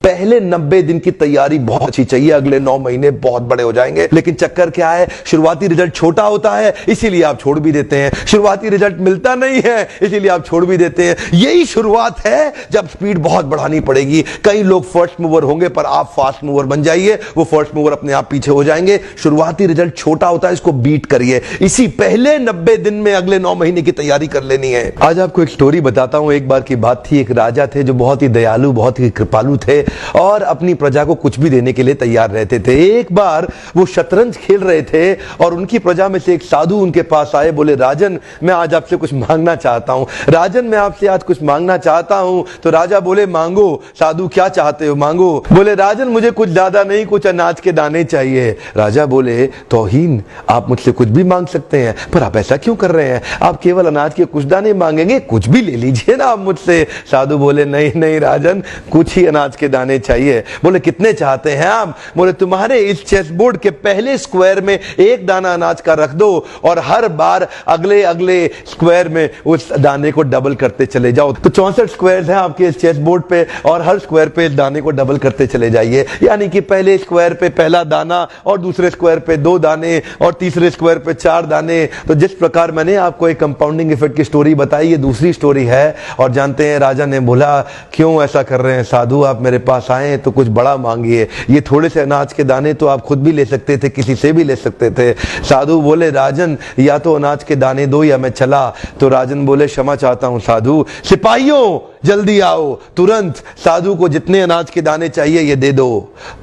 पहले 90 दिन की तैयारी बहुत अच्छी चाहिए, अगले 9 महीने बहुत बड़े हो जाएंगे। लेकिन चक्कर क्या है, शुरुआती रिजल्ट छोटा होता है, इसीलिए आप छोड़ भी देते हैं। शुरुआती रिजल्ट मिलता नहीं है, इसीलिए आप छोड़ भी देते हैं। यही शुरुआत है जब स्पीड बहुत बढ़ानी पड़ेगी। कई लोग फर्स्ट मूवर होंगे, पर आप फास्ट मूवर बन जाइए, वो फर्स्ट मूवर अपने आप पीछे हो जाएंगे। शुरुआती रिजल्ट छोटा होता है, इसको बीट करिए। इसी पहले 90 दिन में अगले 9 महीने की तैयारी कर लेनी है। आज आपको एक स्टोरी बताता हूं। एक बार की बात थी, एक राजा थे जो बहुत ही दयालु, बहुत ही कृपालु थे और अपनी प्रजा को कुछ भी देने के लिए तैयार रहते थे। एक बार वो शतरंज खेल रहे थे और उनकी प्रजा में से एक साधु उनके पास आए। बोले, राजन, मैं आज आपसे कुछ मांगना चाहता हूं। राजन, मैं आपसे आज कुछ मांगना चाहता हूं। तो राजा बोले, मांगो। साधु, क्या चाहते हो, मांगो। बोले, राजन, मुझे कुछ ज्यादा नहीं, कुछ अनाज के दाने चाहिए। राजा बोले, तौहीन, आप मुझसे कुछ भी मांग सकते हैं, पर आप ऐसा क्यों कर रहे हैं? आप केवल अनाज के कुछ दाने मांगेंगे, कुछ भी ले लीजिए ना आप मुझसे। साधु बोले, नहीं नहीं राजन, कुछ ही अनाज के दाने चाहिए। बोले, कितने चाहते हैं आप? बोले, तुम्हारे इस चेस बोर्ड के पहले स्क्वायर में एक दाना अनाज का रख दो और हर बार अगले अगले स्क्वायर में उस दाने को डबल करते चले जाओ। तो 64 स्क्वायर हैं आपके इस चेस बोर्ड पे और हर स्क्वायर पे इस दाने को डबल करते चले जाइए। यानी कि पहले स्क्वायर पे पहला दाना और दूसरे स्क्वायर पे 2 दाने और तीसरे स्क्वायर पे 4 दाने। तो जिस प्रकार मैंने आपको एक कंपाउंडिंग इफेक्ट की स्टोरी बताई, ये दूसरी स्टोरी है। और जानते हैं, राजा ने बोला, क्यों ऐसा कर रहे हैं साधु, आप मेरे पास आए तो कुछ बड़ा मांगिए। ये थोड़े से अनाज के दाने तो आप खुद भी ले सकते थे, किसी से भी ले सकते थे। साधु बोले, राजन, या तो अनाज के दाने दो या मैं चला। तो राजन बोले, क्षमा चाहता हूं साधु। सिपाहियों, जल्दी आओ, तुरंत साधु को जितने अनाज के दाने चाहिए ये दे दो।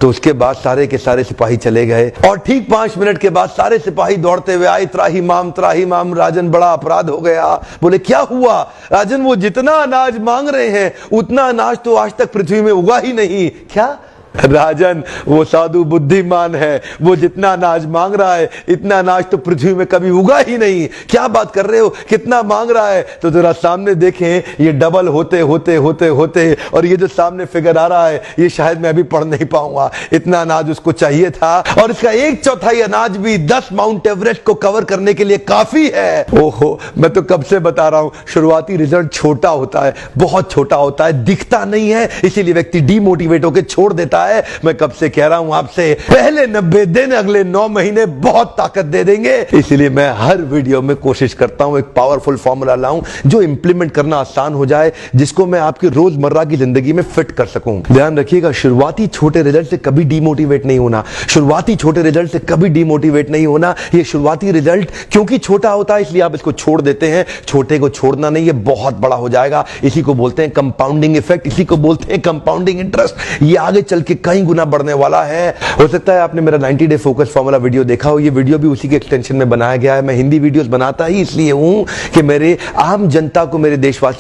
तो उसके बाद सारे के सारे सिपाही चले गए और ठीक 5 मिनट के बाद सारे सिपाही दौड़ते हुए आए। त्राही माम राजन, बड़ा अपराध हो गया। बोले, क्या हुआ? राजन, वो जितना अनाज मांग रहे हैं उतना अनाज तो आज तक पृथ्वी में उगा ही नहीं। क्या? राजन, वो साधु बुद्धिमान है, वो जितना अनाज मांग रहा है इतना अनाज तो पृथ्वी में कभी उगा ही नहीं। क्या बात कर रहे हो, कितना मांग रहा है? तो जरा सामने देखें, ये डबल होते होते होते होते और ये जो सामने फिगर आ रहा है ये शायद मैं अभी पढ़ नहीं पाऊंगा। इतना अनाज उसको चाहिए था और इसका 1/4 अनाज भी 10 माउंट एवरेस्ट को कवर करने के लिए काफी है। ओहो, मैं तो कब से बता रहा हूं, शुरुआती रिजल्ट छोटा होता है, बहुत छोटा होता है, दिखता नहीं है, इसीलिए व्यक्ति डीमोटिवेट होकर छोड़ देता है। मैं कब से कह रहा हूं आपसे, पहले 90 दिन अगले 9 महीने बहुत ताकत दे देंगे। इसलिए मैं हर वीडियो में कोशिश करता हूं एक पावरफुल फॉर्मूला लाऊं जो इंप्लीमेंट करना आसान हो जाए, जिसको मैं आपकी रोजमर्रा की जिंदगी में फिट कर सकूं। ध्यान रखिएगा, शुरुआती छोटे रिजल्ट से कभी डीमोटिवेट नहीं होना। शुरुआती छोटे रिजल्ट से कभी डीमोटिवेट नहीं होना। ये शुरुआती रिजल्ट क्योंकि छोटा होता है इसलिए आप इसको छोड़ देते हैं। छोटे को छोड़ना नहीं, ये बहुत बड़ा हो जाएगा। इसी को बोलते हैं कंपाउंडिंग इफेक्ट, इसी को बोलते हैं कंपाउंडिंग इंटरेस्ट। ये आगे चल के कई गुना बढ़ने वाला है। हो सकता है आपने मेरा 90 डे फोकस फॉर्मूला वीडियो देखा हो। ये वीडियो भी उसी के एक्सटेंशन में बनाया गया है। मैं हिंदी वीडियोस बनाता ही इसलिए हूं कि मेरे आम जनता को, मेरे देशवासी